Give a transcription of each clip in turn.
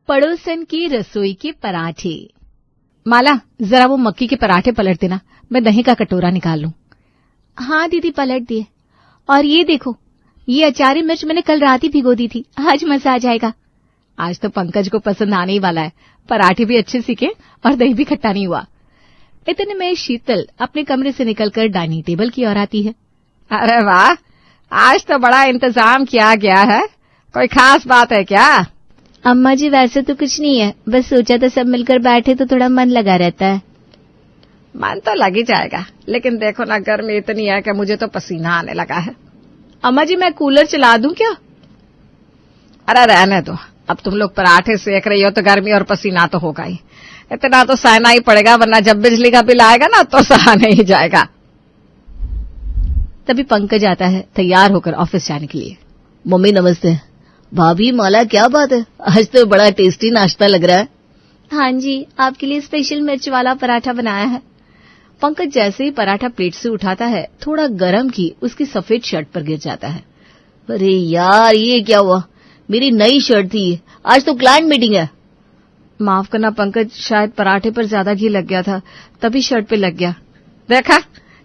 पड़ोसन की रसोई के पराठे। माला, जरा वो मक्की के पराठे पलट देना, मैं दही का कटोरा निकाल लूं। हाँ दीदी, पलट दिए। और ये देखो, ये अचारी मिर्च मैंने कल रात ही भिगो दी थी, आज मजा आ जाएगा। आज तो पंकज को पसंद आने ही वाला है, पराठे भी अच्छे सीखे और दही भी खट्टा नहीं हुआ। इतने में शीतल अपने कमरे से निकलकर डाइनिंग टेबल की ओर आती है। अरे वाह, आज तो बड़ा इंतजाम किया गया है, कोई खास बात है क्या? अम्मा जी वैसे तो कुछ नहीं है, बस सोचा था सब मिलकर बैठे तो थोड़ा मन लगा रहता है। मन तो लग ही जाएगा, लेकिन देखो ना गर्मी इतनी है कि मुझे तो पसीना आने लगा है। अम्मा जी मैं कूलर चला दूं क्या? अरे रहने दो, अब तुम लोग पराठे सेक रही हो तो गर्मी और पसीना तो होगा ही, इतना तो सहना ही पड़ेगा, वरना जब बिजली का बिल आएगा ना तो सहा नहीं जाएगा। तभी पंकज आता है तैयार होकर ऑफिस जाने के लिए। मम्मी नमस्ते। भाभी माला, क्या बात है, आज तो बड़ा टेस्टी नाश्ता लग रहा है। हाँ जी, आपके लिए स्पेशल मिर्च वाला पराठा बनाया है। पंकज जैसे ही पराठा प्लेट से उठाता है, थोड़ा गरम घी उसकी सफेद शर्ट पर गिर जाता है। अरे यार, ये क्या हुआ, मेरी नई शर्ट थी, आज तो क्लाइंट मीटिंग है। माफ करना पंकज, शायद पराठे पर ज्यादा घी लग गया था, तभी शर्ट पे लग गया। देखा,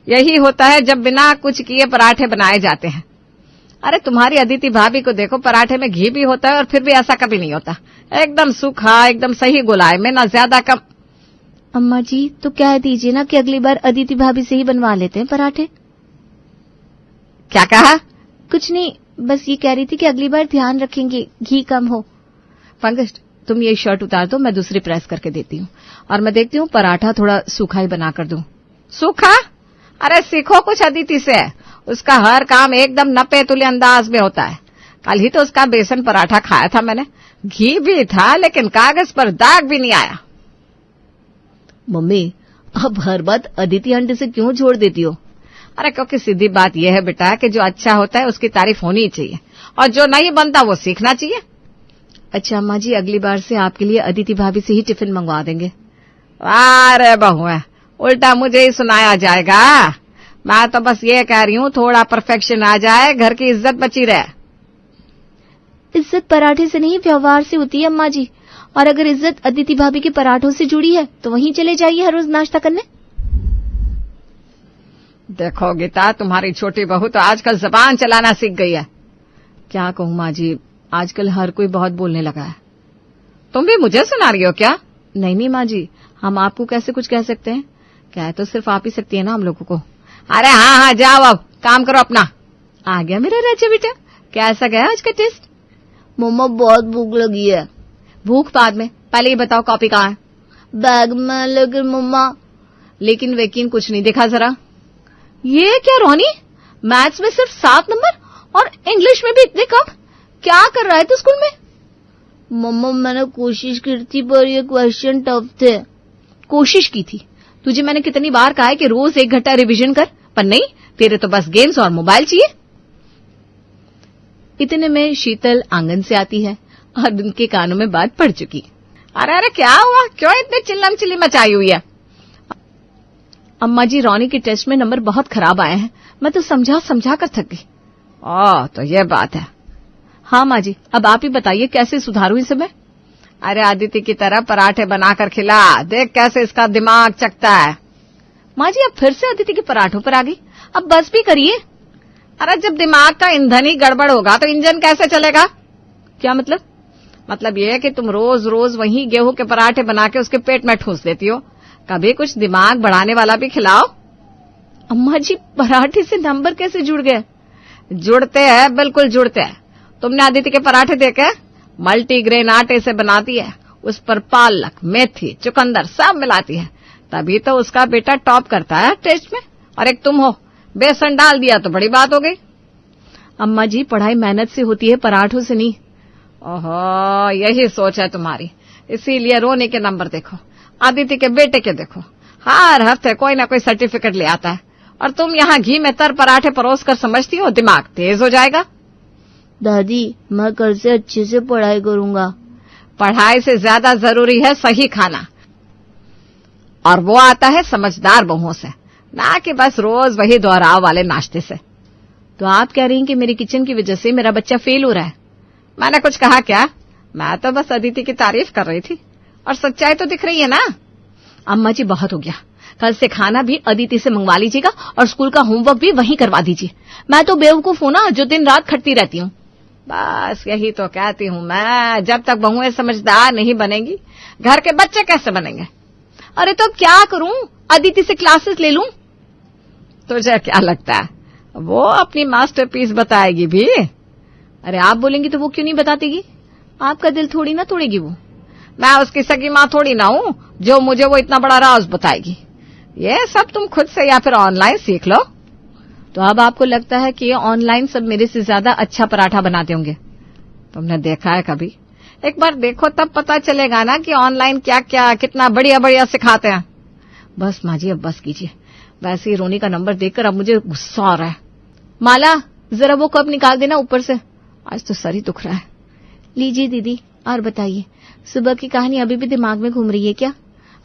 यही होता है जब बिना कुछ किए पराठे बनाए जाते हैं। अरे तुम्हारी अदिति भाभी को देखो, पराठे में घी भी होता है और फिर भी ऐसा कभी नहीं होता, एकदम सूखा, एकदम सही गोलाए में, ना ज्यादा कम। अम्मा जी तो कह दीजिए ना कि अगली बार अदिति भाभी से ही बनवा लेते हैं पराठे। क्या कहा? कुछ नहीं, बस ये कह रही थी कि अगली बार ध्यान रखेंगे घी कम हो। पंकज तुम ये शर्ट उतार दो, मैं दूसरी प्रेस करके देती हूँ, और मैं देखती हूँ पराठा थोड़ा सूखा ही बना कर दूं। सूखा? अरे सीखो कुछ अदिति से, उसका हर काम एकदम नपे तुले अंदाज में होता है। कल ही तो उसका बेसन पराठा खाया था मैंने, घी भी था लेकिन कागज पर दाग भी नहीं आया। मम्मी, अब हर बात अदिति आंटी से क्यों छोड़ देती हो? अरे क्योंकि सीधी बात यह है बेटा कि जो अच्छा होता है उसकी तारीफ होनी चाहिए, और जो नहीं बनता वो सीखना चाहिए। अच्छा अम्मा जी, अगली बार से आपके लिए अदिति भाभी से ही टिफिन मंगवा देंगे। अरे बहू है, उल्टा मुझे ही सुनाया जाएगा। मैं तो बस ये कह रही हूँ थोड़ा परफेक्शन आ जाए, घर की इज्जत बची रहे। इज्जत पराठे से नहीं, व्यवहार से होती है अम्मा जी, और अगर इज्जत अदिति भाभी के पराठों से जुड़ी है तो वहीं चले जाइए हर रोज नाश्ता करने। देखो गीता, तुम्हारी छोटी बहू तो आजकल जबान चलाना सीख गई है। क्या कहूँ माँ जी, आजकल हर कोई बहुत बोलने लगा है। तुम भी मुझे सुना रही हो क्या? नहीं माँ जी, हम आपको कैसे कुछ कह सकते हैं, कह तो सिर्फ आप ही सकती है ना हम लोगों को। अरे हाँ हाँ, जाओ अब काम करो अपना। आ गया मेरा राजा बेटा, कैसा गया आज का टेस्ट? मम्मा बहुत भूख लगी है। भूख बाद में, पहले ये बताओ कॉपी कहाँ है? बैग में। लेकिन मम्मा, लेकिन वेकिन कुछ नहीं, देखा जरा। ये क्या रोनी, मैथ्स में सिर्फ 7 नंबर और इंग्लिश में भी इतने कम, क्या कर रहा है तू स्कूल में? मम्मा मैंने कोशिश की थी पर ये क्वेश्चन टफ थे। कोशिश की थी? तुझे मैंने कितनी बार कहा है कि रोज 1 घंटा रिवीजन कर, पर नहीं, तेरे तो बस गेम्स और मोबाइल चाहिए। इतने में शीतल आंगन से आती है और उनके कानों में बात पड़ चुकी। अरे अरे क्या हुआ, क्यों इतनी चिल्लम चिल्ली मचाई हुई है? अम्मा जी, रोनी के टेस्ट में नंबर बहुत खराब आए हैं, मैं तो समझा समझा कर थक गई। तो ये बात है। हाँ माँ जी, अब आप ही बताइए कैसे सुधारूं इस समय? अरे आदिति की तरह पराठे बनाकर खिला, देख कैसे इसका दिमाग चकता है। माँ जी, अब फिर से आदिति के पराठों पर आ गई, अब बस भी करिए। अरे जब दिमाग का ईंधन ही गड़बड़ होगा तो इंजन कैसे चलेगा? क्या मतलब? मतलब ये है कि तुम रोज रोज वही गेहूं के पराठे बना के उसके पेट में ठूस देती हो, कभी कुछ दिमाग बढ़ाने वाला भी खिलाओ। अम्मा जी, पराठे से नंबर कैसे जुड़ गए? जुड़ते हैं, बिल्कुल जुड़ते हैं। तुमने आदिति के पराठे देखे? मल्टीग्रेन आटे से बनाती है, उस पर पालक, मेथी, चुकंदर सब मिलाती है, तभी तो उसका बेटा टॉप करता है टेस्ट में। और एक तुम हो, बेसन डाल दिया तो बड़ी बात हो गई। अम्मा जी, पढ़ाई मेहनत से होती है, पराठों से नहीं। ओहो, यही सोच है तुम्हारी, इसीलिए रोने के नंबर देखो, आदिति के बेटे के देखो, हर हफ्ते कोई ना कोई सर्टिफिकेट ले आता है, और तुम यहाँ घी में तर पराठे परोस कर समझती हो दिमाग तेज हो जाएगा। दादी, मैं कल से अच्छे से पढ़ाई करूंगा। पढ़ाई से ज्यादा जरूरी है सही खाना, और वो आता है समझदार बहुओं से, ना कि बस रोज वही दोहराव वाले नाश्ते से। तो आप कह रही हैं कि मेरी किचन की वजह से मेरा बच्चा फेल हो रहा है? मैंने कुछ कहा क्या? मैं तो बस अदिति की तारीफ कर रही थी, और सच्चाई तो दिख रही है ना। अम्मा जी बहुत हो गया, कल से खाना भी अदिति से मंगवा लीजिएगा और स्कूल का होमवर्क भी वहीं करवा दीजिए। मैं तो बेवकूफ हूं ना, जो दिन रात खटती रहती हूँ। बस यही तो कहती हूँ मैं, जब तक बहुएं समझदार नहीं बनेंगी, घर के बच्चे कैसे बनेंगे। अरे तो क्या करूं, अदिति से क्लासेस ले लूं? तुझे क्या लगता है वो अपनी मास्टरपीस बताएगी भी? अरे आप बोलेंगी तो वो क्यों नहीं बतातीगी? आपका दिल थोड़ी ना तोड़ेगी वो। मैं उसकी सगी माँ थोड़ी ना हूँ जो मुझे वो इतना बड़ा राज बताएगी। ये सब तुम खुद से या फिर ऑनलाइन सीख लो। तो अब आपको लगता है कि ये ऑनलाइन सब मेरे से ज्यादा अच्छा पराठा बनाते होंगे? तुमने देखा है कभी? एक बार देखो तब पता चलेगा ना कि ऑनलाइन क्या क्या कितना बढ़िया बढ़िया सिखाते हैं। बस माँ जी अब बस कीजिए, वैसे ही रोनी का नंबर देखकर अब मुझे गुस्सा आ रहा है। माला जरा वो कप निकाल देना ऊपर से, आज तो सर ही दुख रहा है। लीजिए दीदी, और बताइए, सुबह की कहानी अभी भी दिमाग में घूम रही है क्या?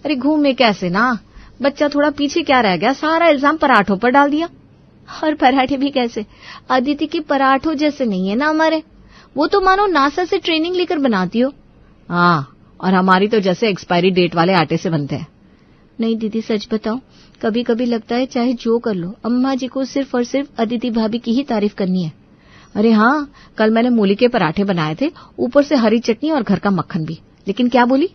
अरे घूमे कैसे ना, बच्चा थोड़ा पीछे क्या रह गया, सारा इल्जाम पराठों पर डाल दिया। और पराठे भी कैसे, अदिति के पराठों जैसे नहीं है ना हमारे, वो तो मानो नासा से ट्रेनिंग लेकर बनाती हो। हाँ, और हमारी तो जैसे एक्सपायरी डेट वाले आटे से बनते हैं। नहीं दीदी सच बताओ, कभी कभी लगता है चाहे जो कर लो, अम्मा जी को सिर्फ और सिर्फ अदिति भाभी की ही तारीफ करनी है। अरे हाँ, कल मैंने मूली के पराठे बनाए थे, ऊपर से हरी चटनी और घर का मक्खन भी, लेकिन क्या बोली?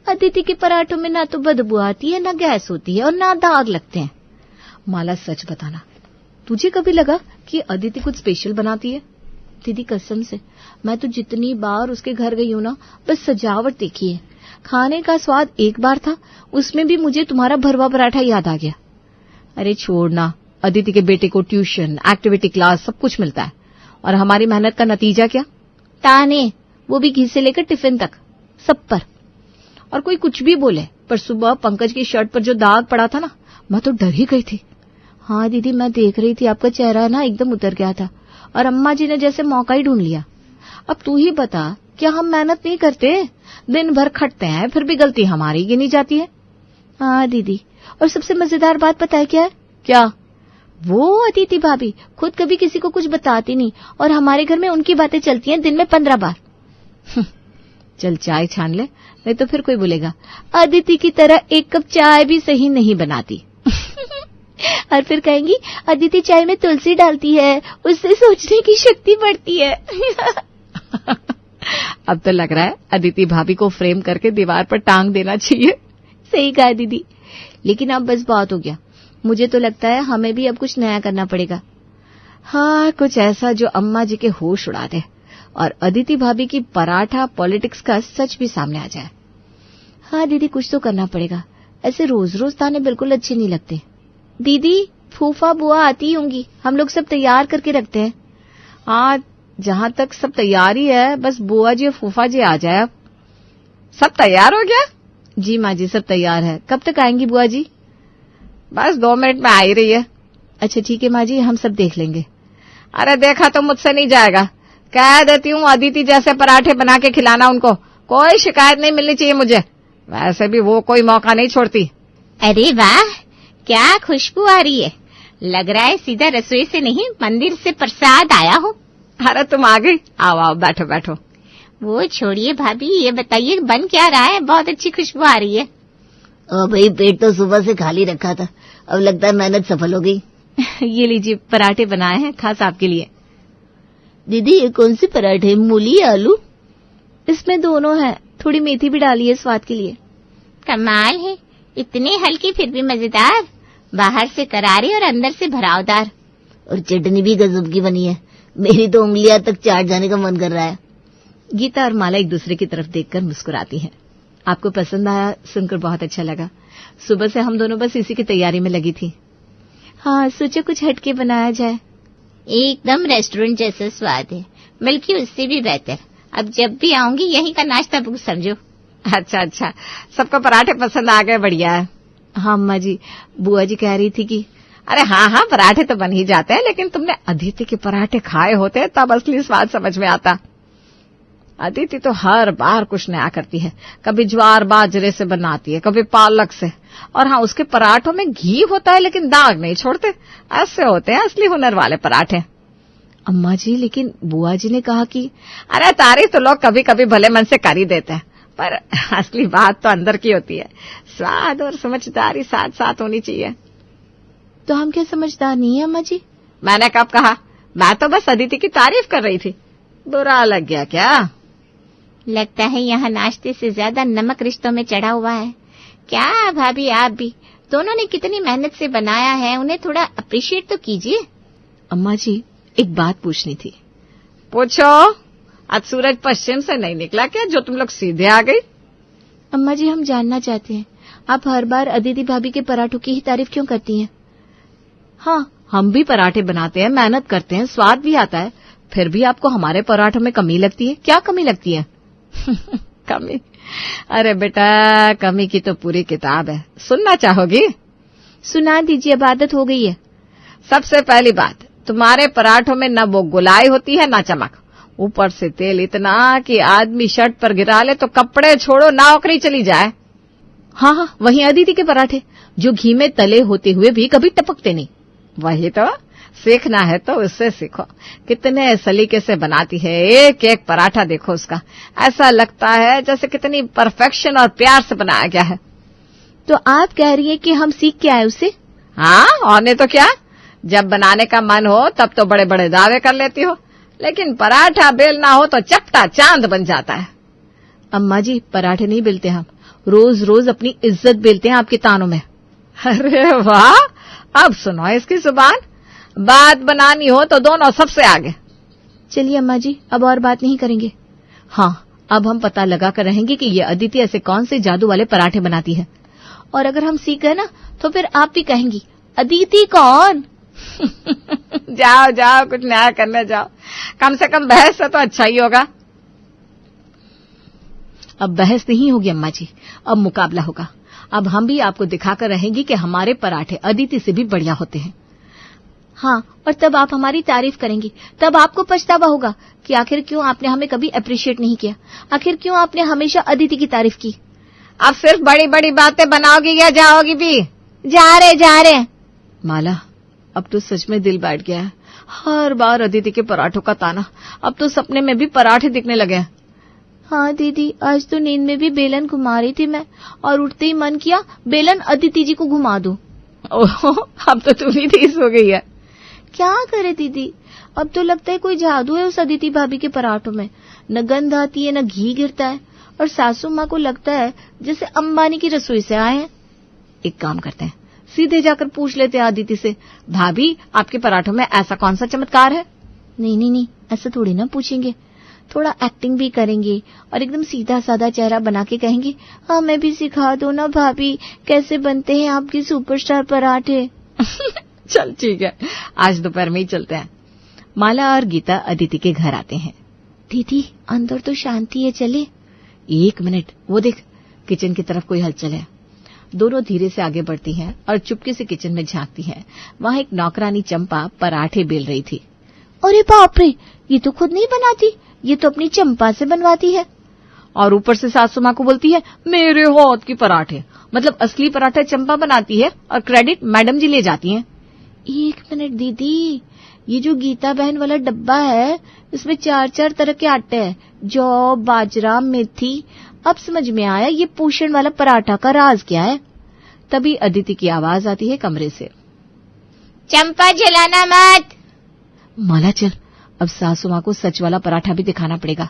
अदिति के पराठों में ना तो बदबू आती है, ना गैस होती है, और ना दाग लगते हैं। माला सच बताना, तुझे कभी लगा कि अदिति कुछ स्पेशल बनाती है? दीदी कसम से, मैं तो जितनी बार उसके घर गई हूं ना, बस सजावट देखी है। खाने का स्वाद एक बार था, उसमें भी मुझे तुम्हारा भरवा पराठा याद आ गया। अरे छोड़ना, अदिति के बेटे को ट्यूशन, एक्टिविटी क्लास सब कुछ मिलता है, और हमारी मेहनत का नतीजा क्या? ताने, वो भी घी से लेकर टिफिन तक, सब पर। और कोई कुछ भी बोले, पर सुबह पंकज की शर्ट पर जो दाग पड़ा था ना, मैं तो डर ही गई थी। हाँ दीदी, मैं देख रही थी, आपका चेहरा ना एकदम उतर गया था, और अम्मा जी ने जैसे मौका ही ढूंढ लिया। अब तू ही बता, क्या हम मेहनत नहीं करते? दिन भर खटते हैं, फिर भी गलती हमारी गिनी जाती है। हाँ दीदी, और सबसे मजेदार बात पता है क्या है? क्या? वो अदिति भाभी खुद कभी किसी को कुछ बताती नहीं, और हमारे घर में उनकी बातें चलती हैं दिन में 15 बार। चल चाय छान ले, नहीं तो फिर कोई बोलेगा अदिति की तरह एक कप चाय भी सही नहीं बनाती। और फिर कहेंगी अदिति चाय में तुलसी डालती है, उससे सोचने की शक्ति बढ़ती है। अब तो लग रहा है अदिति भाभी को फ्रेम करके दीवार पर टांग देना चाहिए। सही कहा दीदी, लेकिन अब बस बात हो गया, मुझे तो लगता है हमें भी अब कुछ नया करना पड़ेगा। हाँ, कुछ ऐसा जो अम्मा जी के होश उड़ा दे, और अदिति भाभी की पराठा पॉलिटिक्स का सच भी सामने आ जाए। हाँ दीदी, कुछ तो करना पड़ेगा, ऐसे रोज रोज ताने बिल्कुल अच्छे नहीं लगते। दीदी, फूफा बुआ आती होंगी, हम लोग सब तैयार करके रखते हैं। हाँ, जहाँ तक सब तैयारी है, बस बुआ जी और फूफा जी आ जाए। अब सब तैयार हो गया? जी माँ जी, सब तैयार है। कब तक आएंगी बुआ जी? बस 2 मिनट में आ ही रही है। अच्छा ठीक है माँ जी, हम सब देख लेंगे। अरे देखा तो मुझसे नहीं जाएगा, कह देती हूँ अदिति जैसे पराठे बना के खिलाना उनको, कोई शिकायत नहीं मिलनी चाहिए मुझे। वैसे भी वो कोई मौका नहीं छोड़ती। अरे वाह, क्या खुशबू आ रही है, लग रहा है सीधा रसोई से नहीं मंदिर से प्रसाद आया हो। अरे तुम आ गई, आओ आओ बैठो बैठो। वो छोड़िए भाभी, ये बताइए बन क्या रहा है, बहुत अच्छी खुशबू आ रही है। ओ भाई, पेट तो सुबह से खाली रखा था, अब लगता है मेहनत सफल हो गई। ये लीजिए, पराठे बनाए हैं खास आपके लिए। दीदी ये कौन से पराठे, मूली या आलू? इसमें दोनों है, थोड़ी मेथी भी डाली है स्वाद के लिए। कमाल है, इतने हल्के फिर भी मजेदार, बाहर से करारे और अंदर से भरावदार। और चटनी भी गजब की बनी है, मेरी तो उंगलियां तक चाट जाने का मन कर रहा है। गीता और माला एक दूसरे की तरफ देखकर मुस्कुराती हैं। आपको पसंद आया सुनकर बहुत अच्छा लगा। सुबह से हम दोनों बस इसी की तैयारी में लगी थी। हाँ, सोचा कुछ हटके बनाया जाए। एकदम रेस्टोरेंट जैसा स्वाद है, बल्कि उससे भी बेहतर। अब जब भी आऊंगी यहीं का नाश्ता बुक समझो। अच्छा अच्छा, सबको पराठे पसंद आ गए, बढ़िया है। हाँ अम्मा जी, बुआ जी कह रही थी कि अरे हाँ हाँ, पराठे तो बन ही जाते हैं, लेकिन तुमने अदिति के पराठे खाए होते तब असली स्वाद समझ में आता। अदिति तो हर बार कुछ नया करती है, कभी ज्वार बाजरे से बनाती है, कभी पालक से, और हाँ उसके पराठों में घी होता है लेकिन दाग नहीं छोड़ते। ऐसे होते हैं असली हुनर वाले पराठे। अम्मा जी, लेकिन बुआ जी ने कहा कि अरे तारीफ तो लोग कभी कभी भले मन से कर ही देते हैं, पर असली बात तो अंदर की होती है। स्वाद और समझदारी साथ साथ होनी चाहिए। तो हम क्या समझदार नहीं है अम्मा जी? मैंने कब कहा? मैं तो बस अदिति की तारीफ कर रही थी। बुरा लग गया क्या? लगता है यहाँ नाश्ते से ज्यादा नमक रिश्तों में चढ़ा हुआ है। क्या भाभी, आप भी, दोनों ने कितनी मेहनत से बनाया है, उन्हें थोड़ा अप्रिशिएट तो कीजिए। अम्मा जी, एक बात पूछनी थी। पूछो। आज सूरज पश्चिम से नहीं निकला क्या जो तुम लोग सीधे आ गई? अम्मा जी, हम जानना चाहते हैं, आप हर बार अदिति भाभी के पराठों की ही तारीफ क्यों करती हैं? हाँ, हम भी पराठे बनाते हैं, मेहनत करते हैं, स्वाद भी आता है, फिर भी आपको हमारे पराठों में कमी लगती है। क्या कमी लगती है? कमी? अरे बेटा, कमी की तो पूरी किताब है। सुनना चाहोगी? सुना दीजिए, अब आदत हो गई है। सबसे पहली बात, तुम्हारे पराठों में न वो गुलाई होती है न चमक, ऊपर से तेल इतना कि आदमी शर्ट पर गिरा ले तो कपड़े छोड़ो नौकरी चली जाए। हाँ हाँ, वहीं अदिति के पराठे जो घी में तले होते हुए भी कभी टपकते नहीं। वही तो, सीखना है तो उससे सीखो। कितने सलीके से बनाती है, एक एक पराठा देखो उसका, ऐसा लगता है जैसे कितनी परफेक्शन और प्यार से बनाया गया है। तो आप कह रही हैं कि हम सीख के आए उससे? हाँ, और नहीं तो क्या। जब बनाने का मन हो तब तो बड़े बड़े दावे कर लेती हो, लेकिन पराठा बेलना हो तो चपटा चांद बन जाता है। अम्मा जी, पराठे नहीं बेलते हम, रोज रोज अपनी इज्जत बेलते हैं आपके तानों में। अरे वाह, अब सुनो इसकी जुबान। बात बनानी हो तो दोनों सबसे आगे। चलिए अम्मा जी, अब और बात नहीं करेंगे। हाँ, अब हम पता लगा कर रहेंगे कि ये अदिति ऐसे कौन से जादू वाले पराठे बनाती है। और अगर हम सीख गए ना तो फिर आप भी कहेंगी, अदिति कौन? जाओ जाओ, कुछ नया करने जाओ, कम से कम बहस से तो अच्छा ही होगा। अब बहस नहीं होगी अम्मा जी, अब मुकाबला होगा। अब हम भी आपको दिखाकर रहेंगे कि हमारे पराठे अदिति से भी बढ़िया होते हैं। हाँ, और तब आप हमारी तारीफ करेंगी, तब आपको पछतावा होगा कि आखिर क्यों आपने हमें कभी अप्रिशिएट नहीं किया, आखिर क्यों आपने हमेशा अदिति की तारीफ की। अब सिर्फ बड़ी बड़ी बातें बनाओगी या जाओगी भी? जा रहे। माला, अब तो सच में दिल बैठ गया है। हर बार अदिति के पराठों का ताना, अब तो सपने में भी पराठे दिखने लगे हैं। हाँ दीदी, आज तो नींद में भी बेलन घुमा रही थी मैं, और उठते ही मन किया बेलन अदिति जी को घुमा दूं। ओह, अब तो तुम ही तेज हो गई है। क्या करे दीदी, अब तो लगता है कोई जादू है उस अदिति भाभी के पराठों में। न गंध आती है, न घी गिरता है, और सासू माँ को लगता है जैसे अंबानी की रसोई से आए हैं। एक काम करते हैं, सीधे जाकर पूछ लेते हैं अदिति से, भाभी आपके पराठों में ऐसा कौन सा चमत्कार है? नहीं, ऐसा थोड़ी ना पूछेंगे, थोड़ा एक्टिंग भी करेंगे और एकदम सीधा साधा चेहरा बना के कहेंगे, हाँ मैं भी सिखा दो ना भाभी, कैसे बनते हैं आपके सुपरस्टार पराठे। चल ठीक है, आज दोपहर में ही चलते हैं। माला और गीता अदिति के घर आते हैं। दीदी, अंदर तो शांति है, चले? 1 मिनट, वो देख, किचन की तरफ कोई हलचल है। दोनों धीरे से आगे बढ़ती हैं और चुपके से किचन में झांकती हैं। वहां एक नौकरानी चंपा पराठे बेल रही थी। अरे बाप रे, ये तो खुद नहीं बनाती, ये तो अपनी चंपा से बनवाती है। और ऊपर से सासू माँ को बोलती है मेरे हाथ की पराठे, मतलब असली पराठा चंपा बनाती है और क्रेडिट मैडम जी ले जाती हैं। 1 मिनट दीदी, ये जो गीता बहन वाला डब्बा है, इसमें 4 तरह के आटे हैं, जौ, बाजरा, मेथी। अब समझ में आया ये पोषण वाला पराठा का राज क्या है। तभी अदिति की आवाज आती है कमरे से, चंपा जलाना मत। माला चल, अब सासू माँ को सच वाला पराठा भी दिखाना पड़ेगा।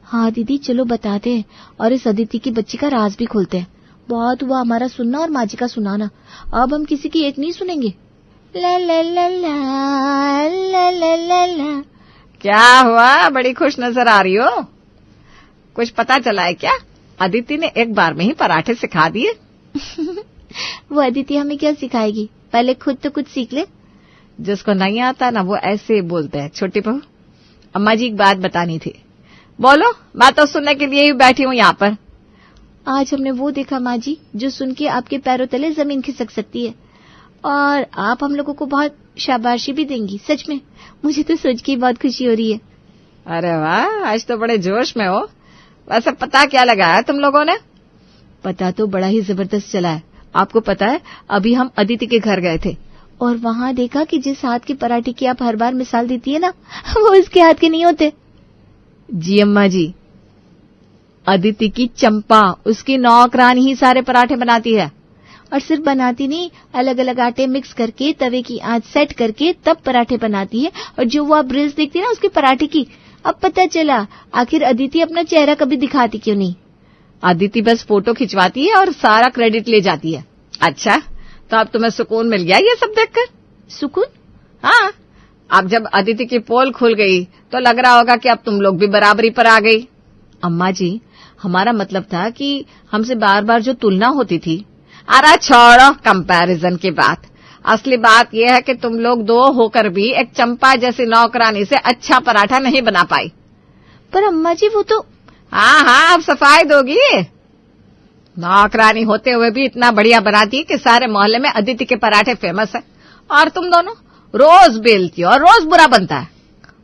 हाँ दीदी, चलो बताते हैं, और इस अदिति की बच्ची का राज भी खोलते हैं। बहुत हुआ हमारा सुनना और माँ जी का सुनाना, अब हम किसी की एक नहीं सुनेंगे। ला ला ला ला ला ला ला ला। क्या हुआ, बड़ी खुश नजर आ रही हो? कुछ पता चला है क्या? अदिति ने एक बार में ही पराठे सिखा दिए। वो अदिति हमें क्या सिखाएगी, पहले खुद तो कुछ सीख ले। जिसको नहीं आता ना वो ऐसे बोलते हैं। छोटी बहू, अम्मा जी एक बात बतानी थी। बोलो, मैं तो सुनने के लिए ही बैठी हूँ यहाँ पर। आज हमने वो देखा माँ जी, जो सुन के आपके पैरों तले जमीन खिसक सकती है, और आप हम लोगों को बहुत शाबाशी भी देंगी। सच में मुझे तो सोच के बहुत खुशी हो रही है। अरे वाह, आज तो बड़े जोश में हो। वैसे पता क्या लगाया तुम लोगों ने? पता तो बड़ा ही जबरदस्त चला है। आपको पता है, अभी हम अदिति के घर गए थे और वहां देखा कि जिस हाथ के पराठे की आप हर बार मिसाल देती है ना, वो इसके हाथ के नहीं होते। जी अम्मा जी, अदिति की चंपा, उसकी नौकरानी ही सारे पराठे बनाती है। और सिर्फ बनाती नहीं, अलग अलग आटे मिक्स करके तवे की आंच सेट करके तब पराठे बनाती है। और जो वो आप रील्स देखती है ना उसके पराठे की, अब पता चला आखिर अदिति अपना चेहरा कभी दिखाती क्यों नहीं। अदिति बस फोटो खिंचवाती है और सारा क्रेडिट ले जाती है। अच्छा, तो अब तुम्हें सुकून मिल गया ये सब देखकर? सुकून? हाँ, अब जब अदिति की पोल खुल गई तो लग रहा होगा कि अब तुम लोग भी बराबरी पर आ गई। अम्मा जी, हमारा मतलब था कि हमसे बार बार जो तुलना होती थी। अरे छोड़ो कंपैरिजन की बात, असली बात यह है कि तुम लोग दो होकर भी एक चंपा जैसी नौकरानी से अच्छा पराठा नहीं बना पाई। पर अम्मा जी वो तो। हाँ हाँ, अब सफाई दोगी? नौकरानी होते हुए भी इतना बढ़िया बनाती है कि सारे मोहल्ले में अदिति के पराठे फेमस है, और तुम दोनों रोज बेलती हो और रोज बुरा बनता है।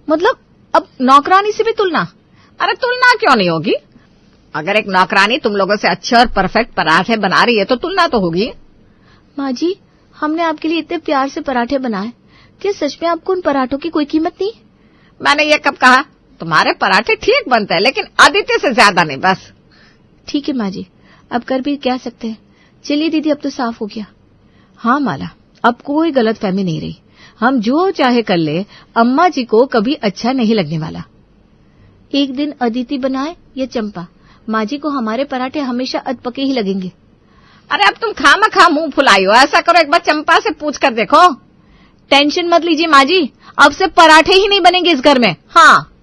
मतलब अब नौकरानी से भी तुलना? अरे तुलना क्यों नहीं होगी? अगर एक नौकरानी तुम लोगों से अच्छे और परफेक्ट पराठे बना रही है तो तुलना तो होगी। माँ जी, हमने आपके लिए इतने प्यार से पराठे बनाए, क्या सच में आपको उन पराठों की कोई कीमत नहीं? मैंने ये कब कहा? तुम्हारे पराठे ठीक बनते हैं लेकिन अदिति से ज्यादा नहीं, बस। ठीक है माँ जी, अब कर भी क्या सकते हैं। चलिए दीदी, अब तो साफ हो गया। हाँ माला, अब कोई गलतफहमी नहीं रही। हम जो चाहे कर ले, अम्मा जी को कभी अच्छा नहीं लगने वाला। एक दिन अदिति बनाए या चंपा, माँ जी को हमारे पराठे हमेशा अधपके ही लगेंगे। अरे अब तुम खामखा मुंह फुलाई हो, ऐसा करो एक बार चंपा से पूछ कर देखो। टेंशन मत लीजिए माँ जी, अब से पराठे ही नहीं बनेंगे इस घर में। हाँ।